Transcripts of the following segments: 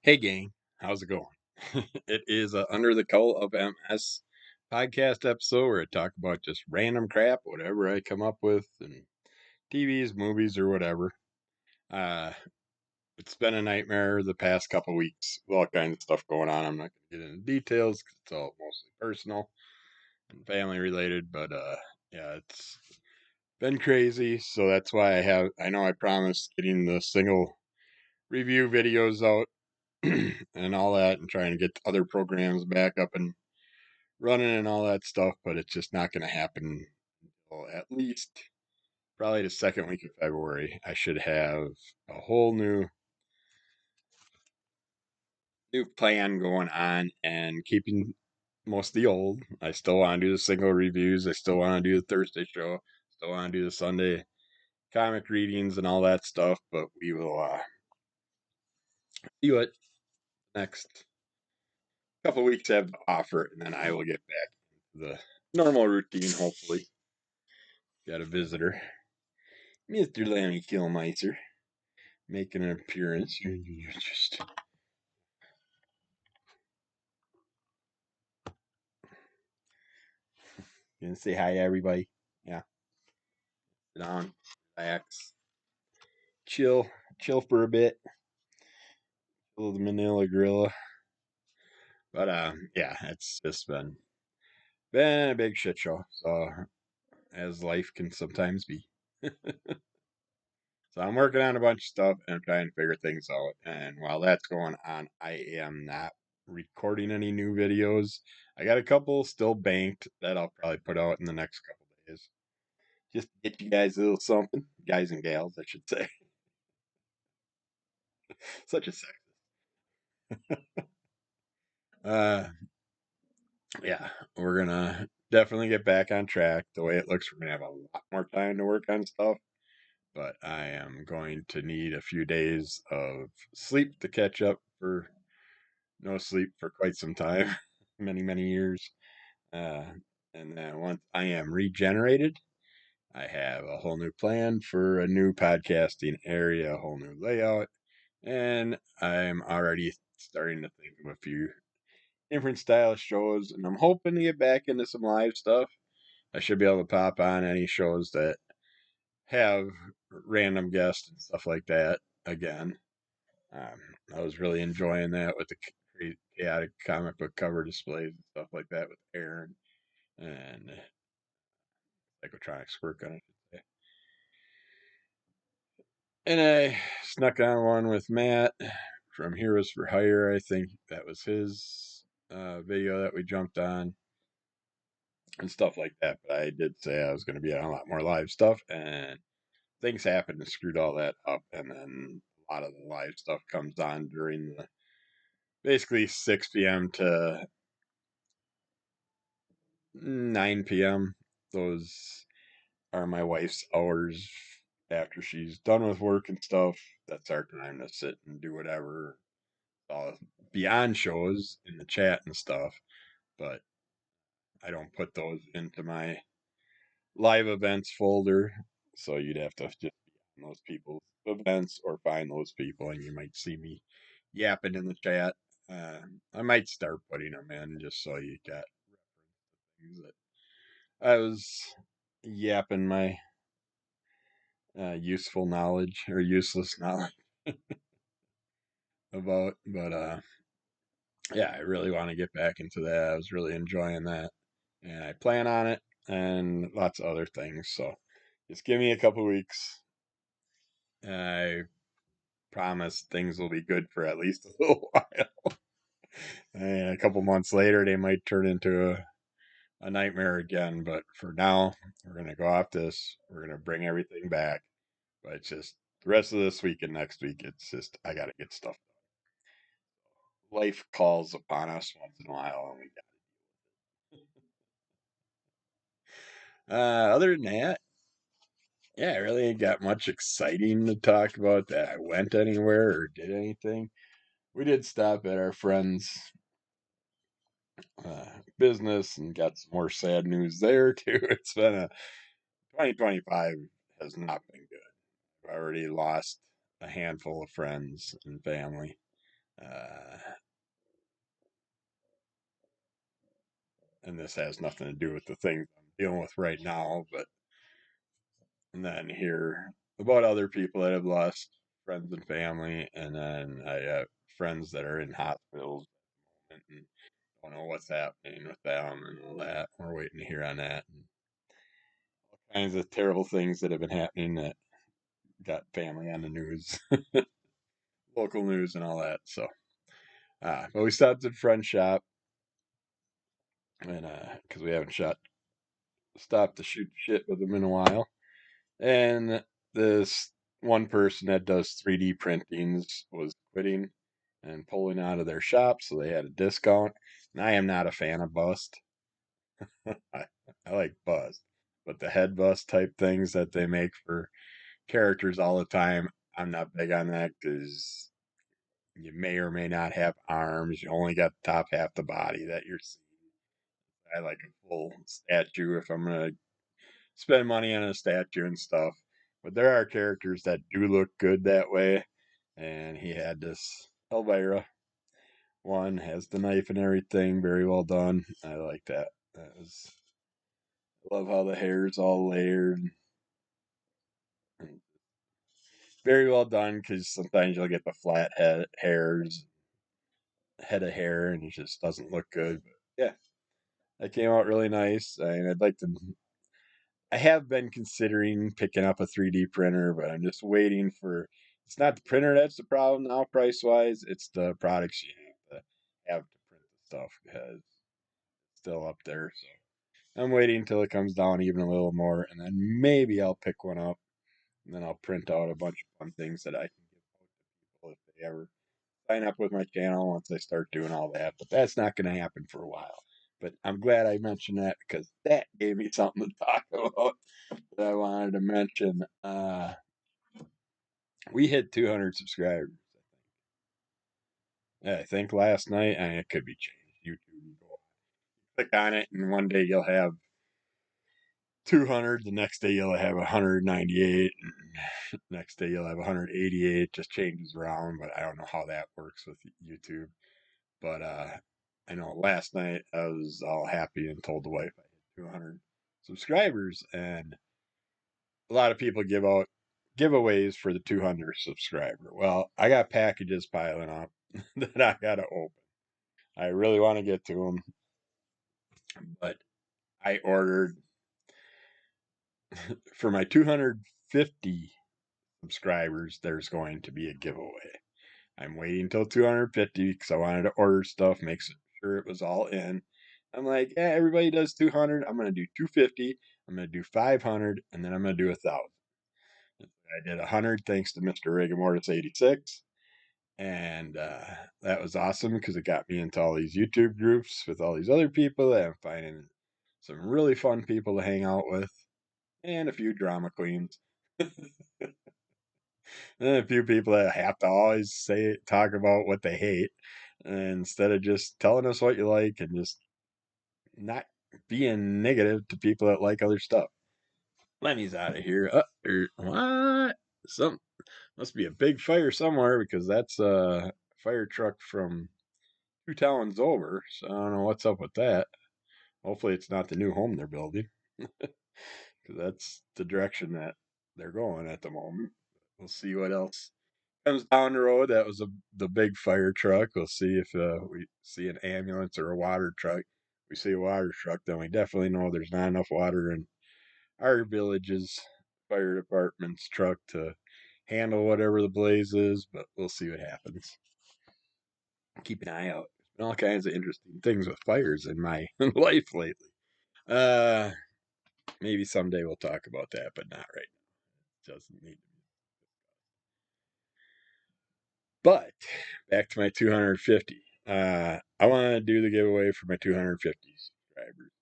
Hey gang, how's it going? It is a Under the Cowl of MS podcast episode where I talk about just random crap, whatever I come up with, and TVs, movies, or whatever. Uh, it's been a nightmare the past couple weeks with all kinds of stuff going on. I'm not going to get into details because it's all mostly personal and family related, but yeah, it's been crazy. So that's why I know I promised getting the single review videos out and all that and trying to get other programs back up and running and all that stuff, but it's just not going to happen until at least probably the second week of February. I should have a whole new plan going on and keeping most of the old. I still want to do the single reviews. I still want to do the Thursday show. Still want to do the Sunday comic readings and all that stuff, but we will see what next couple weeks have to offer, and then I will get back to the normal routine, hopefully. Got a visitor. Mr. Lemmy Killmeister making an appearance. You're just gonna say hi to everybody. Yeah. Sit down, relax, chill for a bit. Chill the Manila Gorilla. But yeah, it's just been a big shit show. So as life can sometimes be. So I'm working on a bunch of stuff and I'm trying to figure things out. And while that's going on, I am not recording any new videos. I got a couple still banked that I'll probably put out in the next couple days. Just to get you guys a little something. Guys and gals, I should say. Such a sex. Uh yeah, we're gonna definitely get back on track. The way it looks, we're gonna have a lot more time to work on stuff. But I am going to need a few days of sleep to catch up for no sleep for quite some time, many years. Uh, and then once I am regenerated, I have a whole new plan for a new podcasting area, a whole new layout, and I'm already starting to think of a few different style shows. And I'm hoping to get back into some live stuff. I should be able to pop on any shows that have random guests and stuff like that again. I was really enjoying that with the chaotic comic book cover displays and stuff like that with Aaron and Ecotronics work on it. And I snuck on one with Matt from Heroes for Hire. I think that was his video that we jumped on and stuff like that. But I did say I was going to be on a lot more live stuff, and things happened and screwed all that up. And then a lot of the live stuff comes on during the basically 6 p.m. to 9 p.m. Those are my wife's hours after she's done with work and stuff. That's our time to sit and do whatever. Beyond shows in the chat and stuff, but I don't put those into my live events folder. So you'd have to just be on those people's events or find those people, and you might see me yapping in the chat. I might start putting them in just so you got things that I was yapping my useful knowledge or useless knowledge about. But yeah, I really want to get back into that. I was really enjoying that, and I plan on it and lots of other things. So just give me a couple weeks. I promise things will be good for at least a little while. And a couple months later, they might turn into a nightmare again. But for now, we're going to go off this. We're going to bring everything back. But it's just the rest of this week and next week, it's just, I got to get stuff done. Life calls upon us once in a while, and we other than that, yeah, I really ain't got much exciting to talk about that I went anywhere or did anything. We did stop at our friend's business and got some more sad news there too. It's been a 2025 has not been good. I've already lost a handful of friends and family. Uh, and this has nothing to do with the things I'm dealing with right now, but and then hear about other people that have lost friends and family, and then I have friends that are in hospitals and don't know what's happening with them and all that. We're waiting to hear on that. And all kinds of terrible things that have been happening that got family on the news, local news, and all that. So, but we stopped at friend shop, and because we haven't stopped to shoot shit with them in a while, and this one person that does 3D printings was quitting and pulling out of their shop, so they had a discount. And I am not a fan of bust. I, I like bust, but the head bust type things that they make for characters all the time, I'm not big on that because you may or may not have arms. You only got the top half the body that you're seeing. I like a full statue if I'm gonna spend money on a statue and stuff. But there are characters that do look good that way. And he had this Elvira one, has the knife and everything, very well done. I like that. That was I love how the hair is all layered and very well done because sometimes you'll get the flat head of hair, and it just doesn't look good. But yeah, that came out really nice. And I'd like to I have been considering picking up a 3D printer, but I'm just waiting for. It's not the printer that's the problem now, price wise. It's the products you have to print the stuff because it's still up there. So I'm waiting until it comes down even a little more, and then maybe I'll pick one up, and then I'll print out a bunch of fun things that I can give out to people if they ever sign up with my channel once I start doing all that. But that's not going to happen for a while. But I'm glad I mentioned that because that gave me something to talk about that I wanted to mention. We hit 200 subscribers. I think last night, and it could be changed. YouTube, go click on it, and one day you'll have 200. The next day you'll have 198. And next day you'll have 188. Just changes around, but I don't know how that works with YouTube. But I know last night I was all happy and told the wife I hit 200 subscribers, and a lot of people give out giveaways for the 200 subscriber. Well, I got packages piling up that I got to open. I really want to get to them, but I ordered for my 250 subscribers. There's going to be a giveaway. I'm waiting till 250 because I wanted to order stuff, make sure it was all in. I'm like, yeah, everybody does 200. I'm going to do 250. I'm going to do 500, and then I'm going to do 1,000. I did 100 thanks to Mr. Rigamortis 86. And that was awesome because it got me into all these YouTube groups with all these other people that I'm finding some really fun people to hang out with, and a few drama queens, and a few people that have to always talk about what they hate, instead of just telling us what you like and just not being negative to people that like other stuff. Lenny's out of here. What? Some must be a big fire somewhere because that's a fire truck from two towns over. So I don't know what's up with that. Hopefully, it's not the new home they're building because that's the direction that they're going at the moment. We'll see what else comes down the road. That was the big fire truck. We'll see if we see an ambulance or a water truck. If we see a water truck, then we definitely know there's not enough water in our village's fire department's truck to handle whatever the blaze is. But we'll see what happens. Keep an eye out. There's been all kinds of interesting things with fires in my life lately. Uh, Maybe someday we'll talk about that, but not right now. It doesn't need to be. But back to my 250. I want to do the giveaway for my 250 subscribers.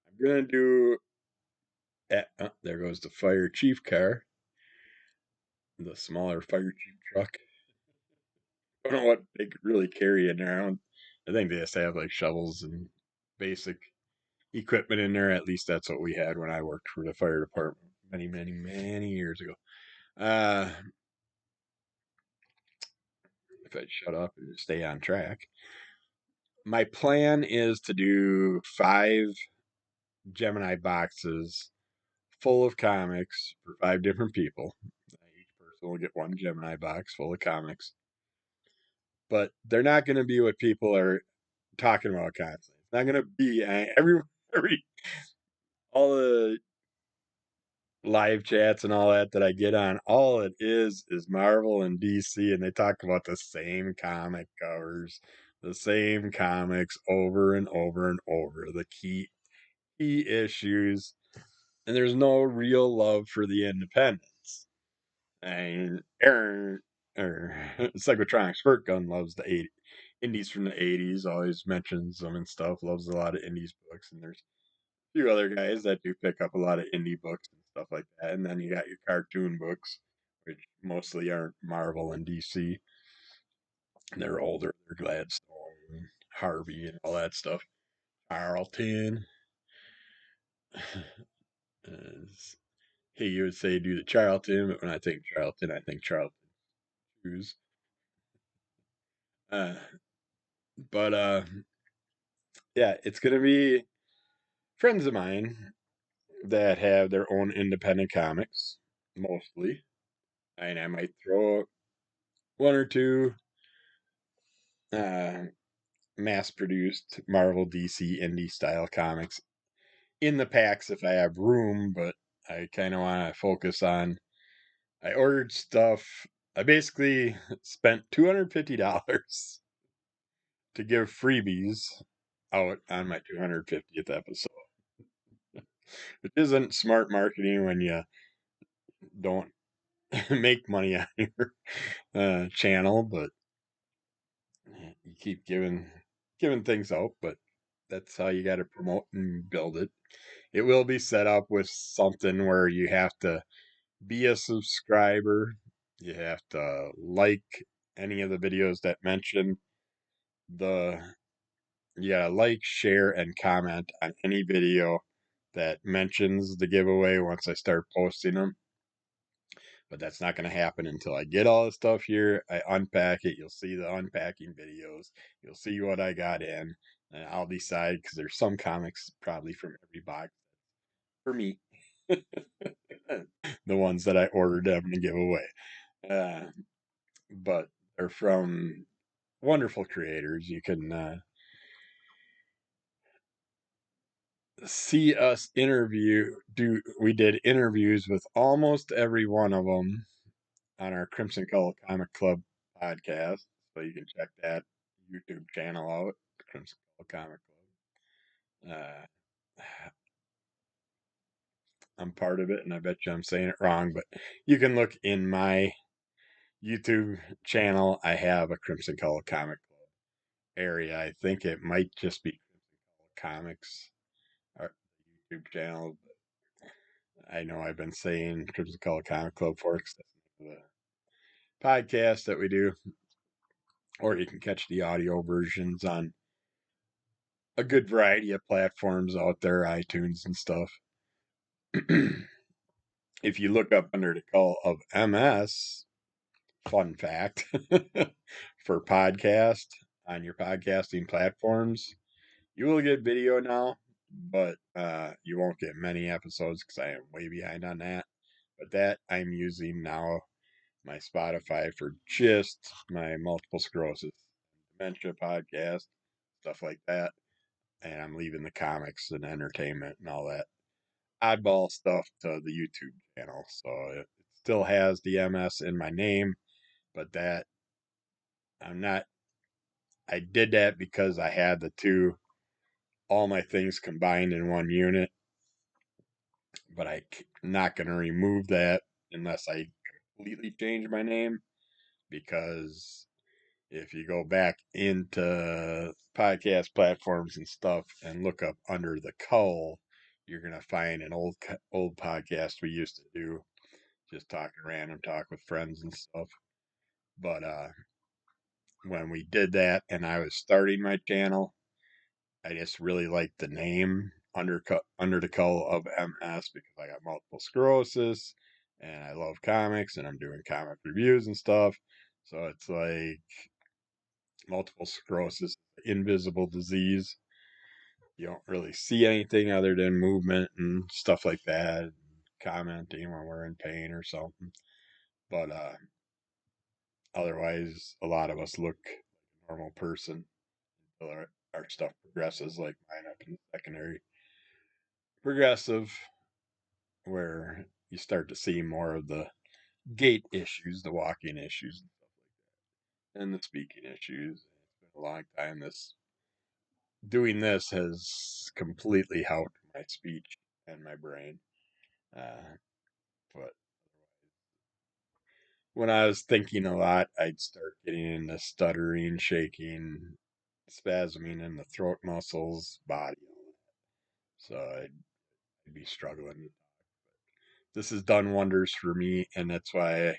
I'm gonna do. There goes the fire chief car, the smaller fire chief truck. I don't know what they could really carry in there. I think they just have like shovels and basic equipment in there. At least that's what we had when I worked for the fire department many, many, many years ago. Uh, if I'd shut up and just stay on track. My plan is to do 5 Gemini boxes full of comics for 5 different people. Each person will get one Gemini box full of comics. But they're not going to be what people are talking about constantly. It's not going to be every all the live chats and all that I get on. All it is Marvel and DC, and they talk about the same comic covers, the same comics over and over and over. The key issues, and there's no real love for the independents. And Aaron or Psychotronic Squirt Gun loves the indies from the 80s, always mentions them and stuff, loves a lot of indies books, and there's a few other guys that do pick up a lot of indie books and stuff like that. And then you got your cartoon books, which mostly aren't Marvel and DC. They're older, they're Gladstone, Harvey, and all that stuff. Charlton. Hey, you would say do the Charlton, but when I think Charlton, I think Charlton shoes. Uh, but yeah, it's gonna be friends of mine that have their own independent comics, mostly, and I might throw one or two uh, mass-produced Marvel, DC, indie style comics in the packs if I have room. But I kind of want to focus on. I ordered stuff. I basically spent $250 to give freebies out on my 250th episode, which isn't smart marketing when you don't make money on your channel, but you keep giving things out. But that's how you got to promote and build it. It will be set up with something where you have to be a subscriber. You have to like any of the videos that mention the. You gotta like, share, and comment on any video that mentions the giveaway once I start posting them. But that's not going to happen until I get all the stuff here. I unpack it. You'll see the unpacking videos. You'll see what I got in. And I'll decide, because there's some comics probably from every box for me. The ones that I ordered them to give away. But they're from wonderful creators. You can see us we did interviews with almost every one of them on our Crimson Color Comic Club podcast, so you can check that YouTube channel out, Crimson Color Comic Club. I'm part of it, and I bet you I'm saying it wrong, but you can look in my YouTube channel. I have a Crimson Color Comic Club area. I think it might just be Crimson Color Comics, our YouTube channel. But I know I've been saying Crimson Color Comic Club for the podcast that we do, or you can catch the audio versions on a good variety of platforms out there, iTunes and stuff. If you look up under the call of MS, fun fact, for podcast on your podcasting platforms, you will get video now, but you won't get many episodes because I am way behind on that. But that I'm using now my Spotify for just my multiple sclerosis, dementia podcast, stuff like that. And I'm leaving the comics and entertainment and all that oddball stuff to the YouTube channel. So it still has the MS in my name, but that I'm not. I did that because I had all my things combined in one unit, but I'm not going to remove that unless I completely change my name, because if you go back into podcast platforms and stuff and look up Under the Cull, you're gonna find an old podcast we used to do, just talking random talk with friends and stuff. But when we did that and I was starting my channel, I just really liked the name Under the Cull of MS, because I got multiple sclerosis and I love comics and I'm doing comic reviews and stuff. So it's like multiple sclerosis, invisible disease. You don't really see anything other than movement and stuff like that, commenting when we're in pain or something. But otherwise, a lot of us look like a normal person until our stuff progresses, like mine up in secondary progressive, where you start to see more of the gait issues, the walking issues, and the speaking issues. It's been a long time. This doing this has completely helped my speech and my brain. Uh, but when I was thinking a lot, I'd start getting into stuttering, shaking, spasming in the throat muscles, body. So I'd be struggling. This has done wonders for me, and that's why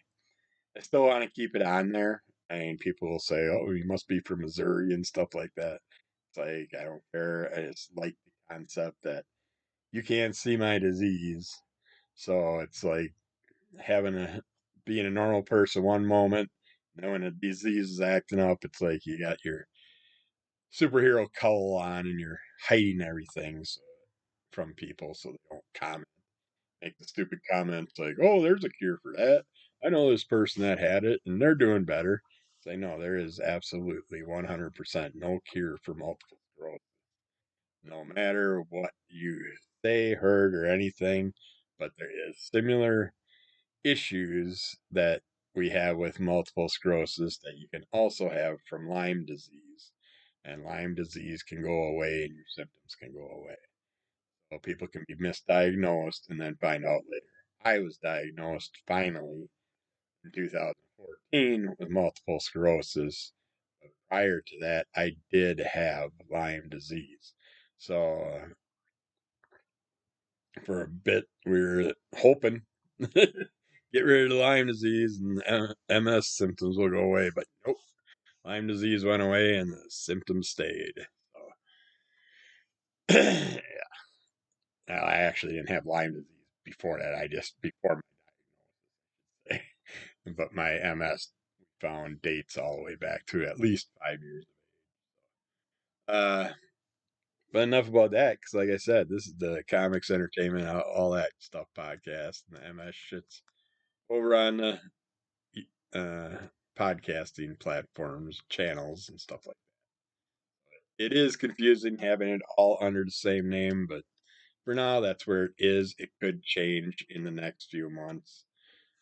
I still want to keep it on there. I mean, people will say, "Oh, you must be from Missouri" and stuff like that. It's like I don't care. I just like the concept that you can't see my disease. So it's like having a being a normal person one moment, and then when a disease is acting up, it's like you got your superhero cowl on and you're hiding everything from people so they don't comment, make the stupid comments like, "Oh, there's a cure for that. I know this person that had it and they're doing better." Say, no, there is absolutely 100% no cure for multiple sclerosis. No matter what you say, heard, or anything, but there is similar issues that we have with multiple sclerosis that you can also have from Lyme disease. And Lyme disease can go away and your symptoms can go away. So people can be misdiagnosed and then find out later. I was diagnosed finally in 2014 with multiple sclerosis. But prior to that, I did have Lyme disease. So for a bit, we were hoping get rid of the Lyme disease and MS symptoms will go away, but nope. Lyme disease went away and the symptoms stayed. So, I actually didn't have Lyme disease before that. I just before my diagnosis, but my MS found dates all the way back to at least 5 years. Uh, but enough about that, because like I said, this is the comics, entertainment, all that stuff podcast, and the MS shit's over on the podcasting platforms, channels, and stuff like that. It is confusing having it all under the same name, but for now, that's where it is. It could change in the next few months.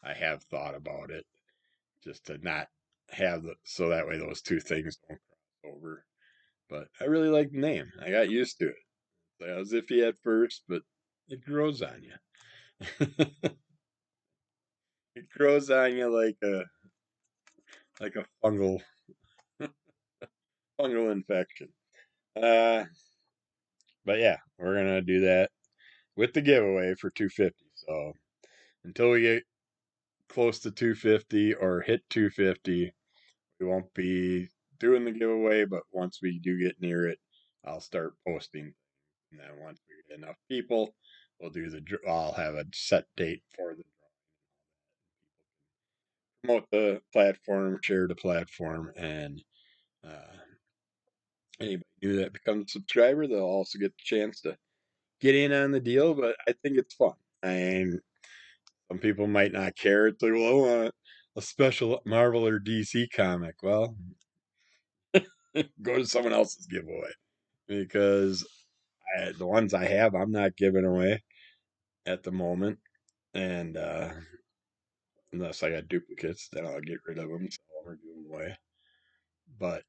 I have thought about it just to not have so that way those two things don't cross over. But I really like the name. I got used to it. I was iffy at first, but it grows on you. It grows on you like a fungal infection. Uh, but yeah, we're gonna do that with the giveaway for 250. So until we get close to 250 or hit 250, we won't be doing the giveaway. But once we do get near it, I'll start posting. And then once we get enough people, we'll do the. I'll have a set date for the promote the platform, share the platform, and uh, anybody new that becomes a subscriber, they'll also get the chance to get in on the deal. But I think it's fun. And some people might not care. It's like, well, I want a special Marvel or DC comic. Well, go to someone else's giveaway because the ones I have, I'm not giving away at the moment. And unless I got duplicates, then I'll get rid of them, sell them, or give them away. But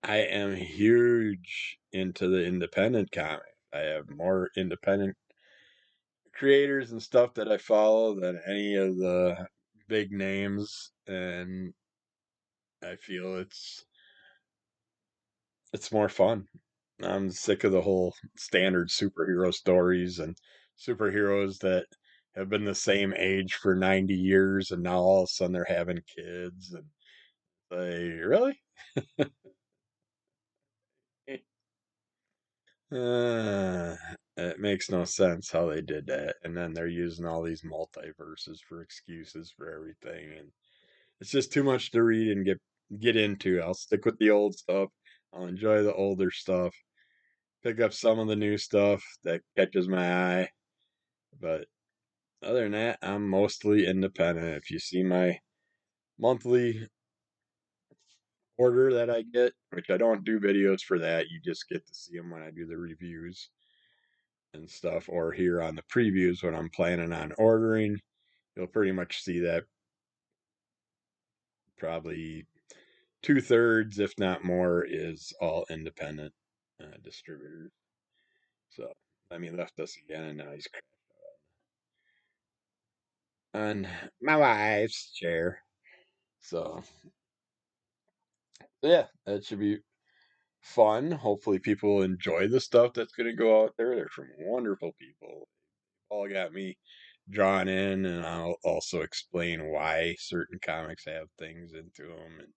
I am huge into the independent comic. I have more independent creators and stuff that I follow than any of the big names, and I feel it's more fun. I'm sick of the whole standard superhero stories and superheroes that have been the same age for 90 years and now all of a sudden they're having kids and they really uh, it makes no sense how they did that, and then they're using all these multiverses for excuses for everything, and it's just too much to read and get get into. I'll stick with the old stuff. I'll enjoy the older stuff. Pick up some of the new stuff that catches my eye. But other than that, I'm mostly independent. If you see my monthly order that I get, which I don't do videos for that, you just get to see them when I do the reviews and stuff, or here on the previews when I'm planning on ordering. You'll pretty much see that probably 2/3, if not more, is all independent distributors. So, I mean, left us again, and now he's on my wife's chair. So, yeah, that should be fun. Hopefully, people enjoy the stuff that's going to go out there. They're from wonderful people. All got me drawn in, and I'll also explain why certain comics have things into them and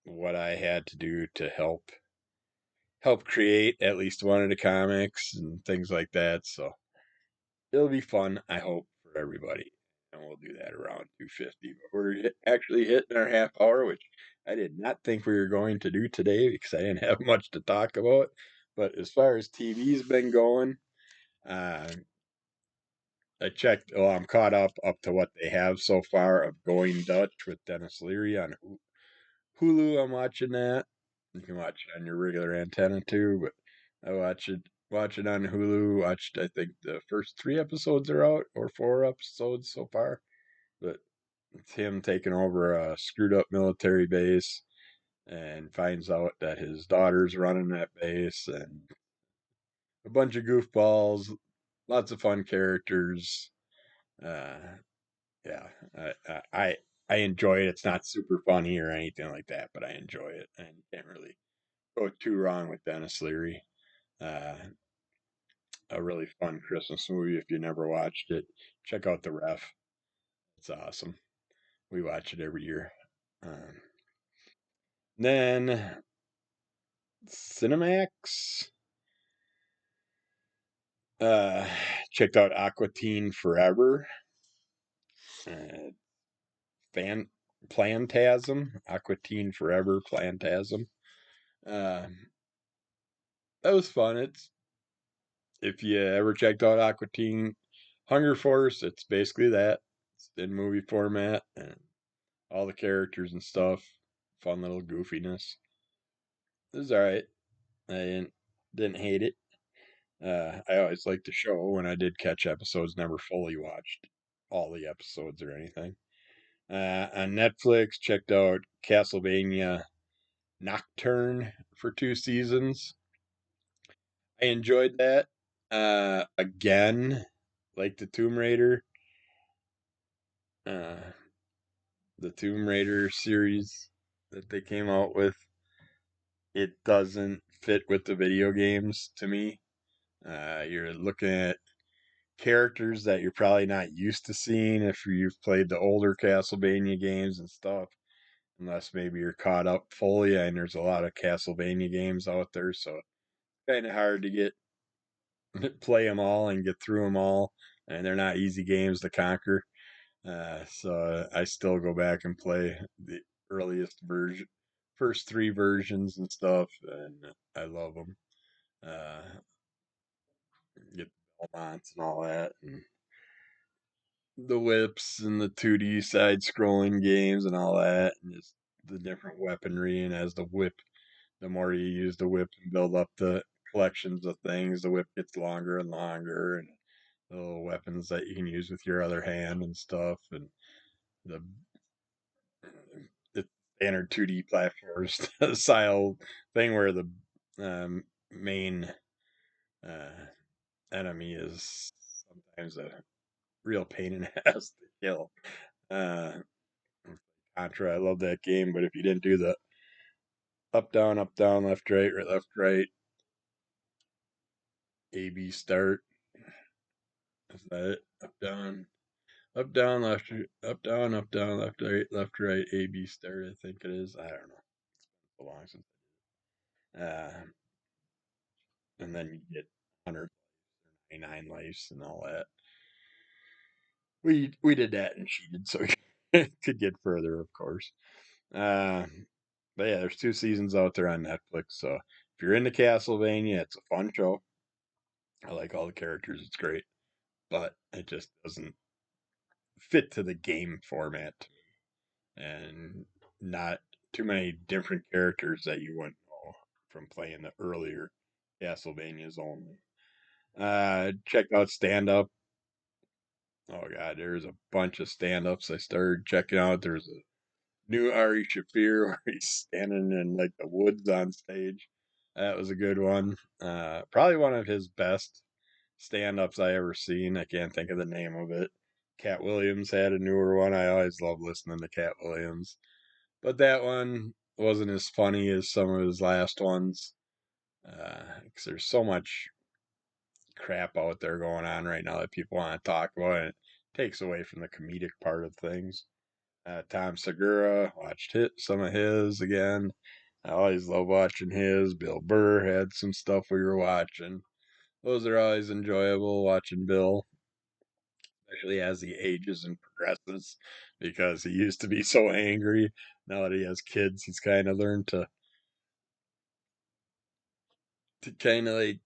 what I had to do to help create at least one of the comics and things like that. So it'll be fun, I hope, for everybody. And we'll do that around 2:50. But we're actually hitting our half hour, which I did not think we were going to do today because I didn't have much to talk about. But as far as TV's been going, uh, I checked. Well, I'm caught up to what they have so far of Going Dutch with Dennis Leary on Hulu. I'm watching that. You can watch it on your regular antenna too, but I watch it on Hulu. Watched I think the first 3 episodes are out or 4 episodes so far. But it's him taking over a screwed up military base and finds out that his daughter's running that base and a bunch of goofballs, lots of fun characters. Uh, yeah, I enjoy it. It's not super funny or anything like that, but I enjoy it, and you can't really go too wrong with Dennis Leary. Uh, a really fun Christmas movie. If you never watched it, check out The Ref. It's awesome. We watch it every year. Um, then Cinemax. Uh, checked out Aqua Teen Forever. Uh, fan Plantasm. Aqua Teen Forever Plantasm. Uh, that was fun. It's if you ever checked out Aqua Teen Hunger Force, it's basically that. It's in movie format and all the characters and stuff. Fun little goofiness. It was alright. I didn't hate it. I always liked the show when I did catch episodes, never fully watched all the episodes or anything. On Netflix, checked out Castlevania Nocturne for 2 seasons. I enjoyed that. Again, like uh, the Tomb Raider series that they came out with, it doesn't fit with the video games to me. You're looking at characters that you're probably not used to seeing if you've played the older Castlevania games and stuff, unless maybe you're caught up fully. And there's a lot of Castlevania games out there, so kind of hard to get play them all and get through them all, and they're not easy games to conquer. So I still go back and play the earliest version, first 3 versions and stuff, and I love them. Uh, get the Belmonts and all that, and the whips and the 2D side scrolling games and all that, and just the different weaponry. And as the whip, the more you use the whip and build up the collections of things, the whip gets longer and longer, and the little weapons that you can use with your other hand and stuff, and the the standard 2D platforms style thing where the main uh, enemy is sometimes a real pain in the ass to kill. Uh, Contra, I love that game, but if you didn't do the up, down, left, right, A, B start, is that it? Up, down, left, right, A, B start, I think it is. I don't know. It's been so long since. And then you get 199 lives and all that. We did that and cheated so we could get further, of course. Uh, but yeah, there's 2 seasons out there on Netflix. So if you're into Castlevania, it's a fun show. I like all the characters. It's great, but it just doesn't fit to the game format and not too many different characters that you wouldn't know from playing the earlier Castlevanias only. Check out stand up. Oh god, there's a bunch of stand ups I started checking out. There's a new Ari Schaffeir where he's standing in like the woods on stage. That was a good one. Probably one of his best stand ups I ever seen. I can't think of the name of it. Katt Williams had a newer one. I always love listening to Katt Williams. But that one wasn't as funny as some of his last ones. Because there's so much crap out there going on right now that people want to talk about, and it takes away from the comedic part of things. Tom Segura, watched some of his again. I always love watching his. Bill Burr had some stuff we were watching. Those are always enjoyable watching Bill, especially as he ages and progresses, because he used to be so angry. Now that he has kids, he's kind of learned to kind of like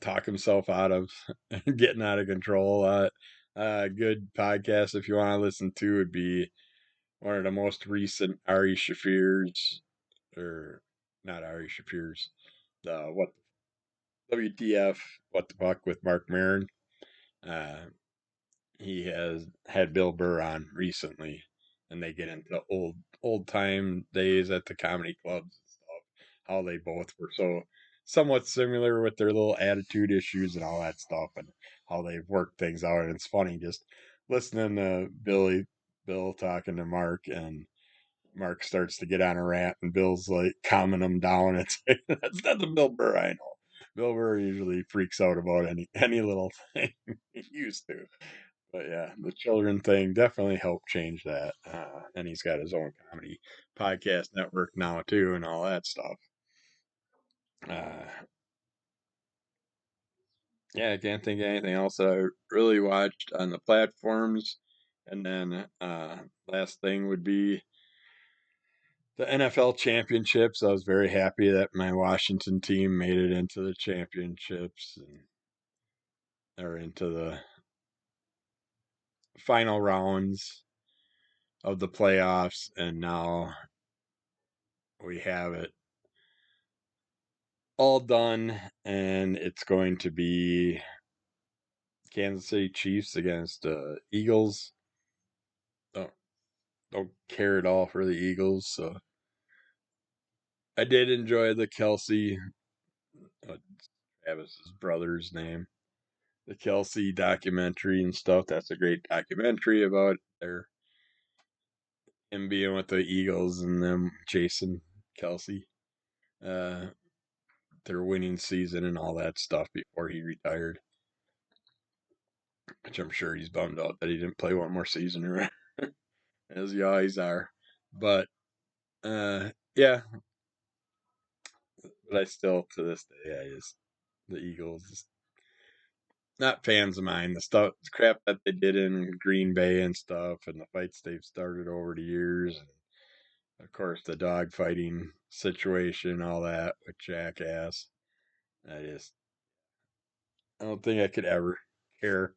talk himself out of getting out of control. Good podcast if you want to listen to would be one of the most recent Ari Schaffeir's, or not Ari Schaffeir's, the what WTF what the fuck with Mark Maron. Uh, he has had Bill Burr on recently, and they get into old time days at the comedy clubs and stuff. How they both were so somewhat similar with their little attitude issues and all that stuff, and how they've worked things out. And it's funny just listening to Bill talking to Mark, and Mark starts to get on a rant, and Bill's like calming him down. It's like, that's not the Bill Burr I know. Bill Burr usually freaks out about any little thing. He used to. But yeah, the children thing definitely helped change that. And he's got his own comedy podcast network now too, and all that stuff. Uh, yeah, I can't think of anything else that I really watched on the platforms. And then last thing would be the NFL championships. I was very happy that my Washington team made it into the championships and or into the final rounds of the playoffs, and now we have it all done, and it's going to be Kansas City Chiefs against Eagles. Don't don't care at all for the Eagles, so I did enjoy the Kelsey, Travis's brother's name, the Kelsey documentary and stuff. That's a great documentary about their him being with the Eagles and them chasing Kelsey, uh, their winning season and all that stuff before he retired. Which I'm sure he's bummed out that he didn't play one more season, or as you always are. But yeah, but I still to this day I just the Eagles just not fans of mine. The stuff, the crap that they did in Green Bay and stuff, and the fights they've started over the years, and of course the dog fighting situation, all that with Jackass. I just I don't think I could ever care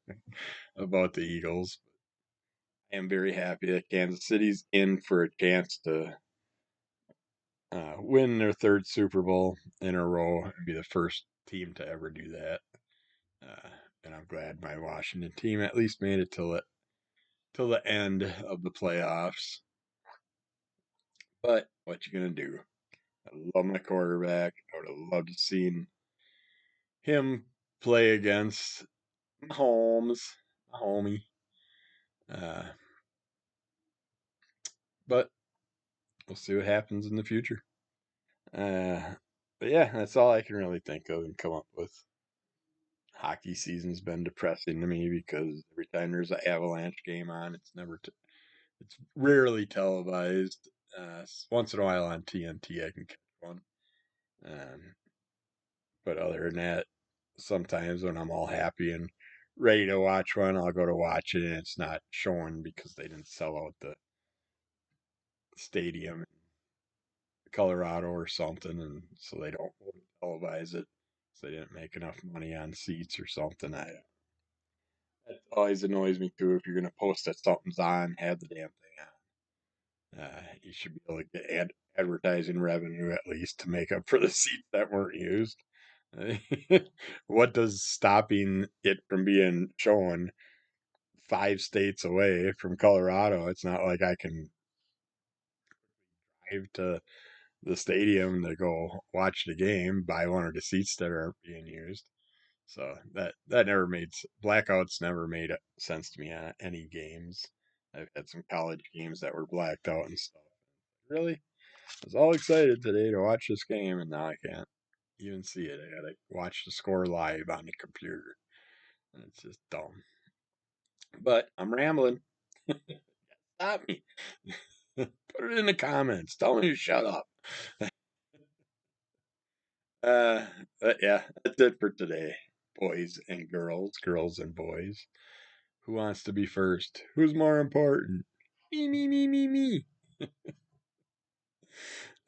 about the Eagles. I am very happy that Kansas City's in for a chance to win their third Super Bowl in a row and be the first team to ever do that. Uh, and I'm glad my Washington team at least made it till the end of the playoffs. But what you gonna do? I love my quarterback. I would have loved to seen him play against Holmes, homie. Uh, but we'll see what happens in the future. Uh, but yeah, that's all I can really think of and come up with. Hockey season's been depressing to me because every time there's an Avalanche game on, it's rarely televised. Once in a while on TNT, I can catch one. Um, but other than that, sometimes when I'm all happy and ready to watch one, I'll go to watch it and it's not showing because they didn't sell out stadium in Colorado or something, and so they don't televise it. So they didn't make enough money on seats or something. That always annoys me too. If you're gonna post that something's on, have the damn thing on. You should be able to get advertising revenue at least to make up for the seats that weren't used. What does stopping it from being shown 5 states away from Colorado? It's not like I can drive to the stadium to go watch the game, buy one of the seats that aren't being used. So that never made blackouts never made sense to me on any games. I've had some college games that were blacked out and stuff. Really, I was all excited today to watch this game, and now I can't even see it. I gotta watch the score live on the computer, and it's just dumb. But I'm rambling. Stop me. Put it in the comments. Tell me to shut up. Uh, but yeah, that's it for today, boys and girls, girls and boys. Who wants to be first? Who's more important? Me, me, me, me, me.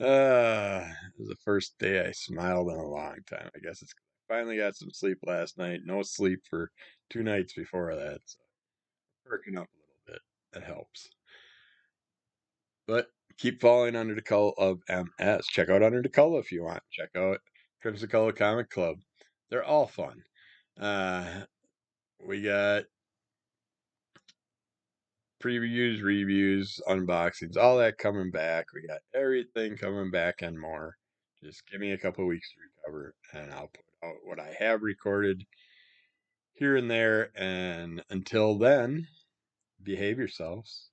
It was the first day I smiled in a long time. I guess it's finally got some sleep last night. No sleep for 2 nights before that. So perking up a little bit. That helps. But keep falling under the color of MS. Check out Under the Color if you want. Check out Crimson Color Comic Club. They're all fun. Uh, we got previews, reviews, unboxings, all that coming back. We got everything coming back and more. Just give me a couple weeks to recover, and I'll put out what I have recorded here and there. And until then, behave yourselves,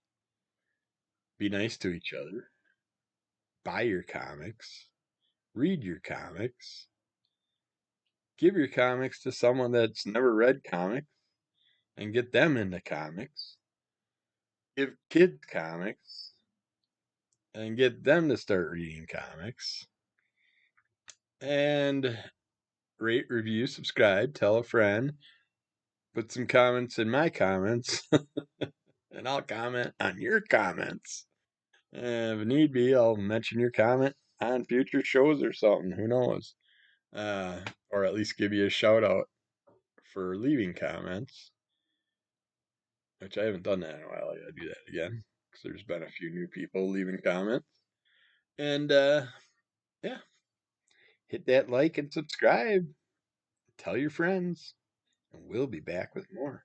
be nice to each other, buy your comics, read your comics, give your comics to someone that's never read comics, and get them into comics. Give kids comics, and get them to start reading comics. And rate, review, subscribe, tell a friend, put some comments in my comments, and I'll comment on your comments. And if need be, I'll mention your comment on future shows or something. Who knows? Or at least give you a shout out for leaving comments, which I haven't done that in a while. I gotta do that again because there's been a few new people leaving comments. And yeah, hit that like and subscribe. Tell your friends, and we'll be back with more.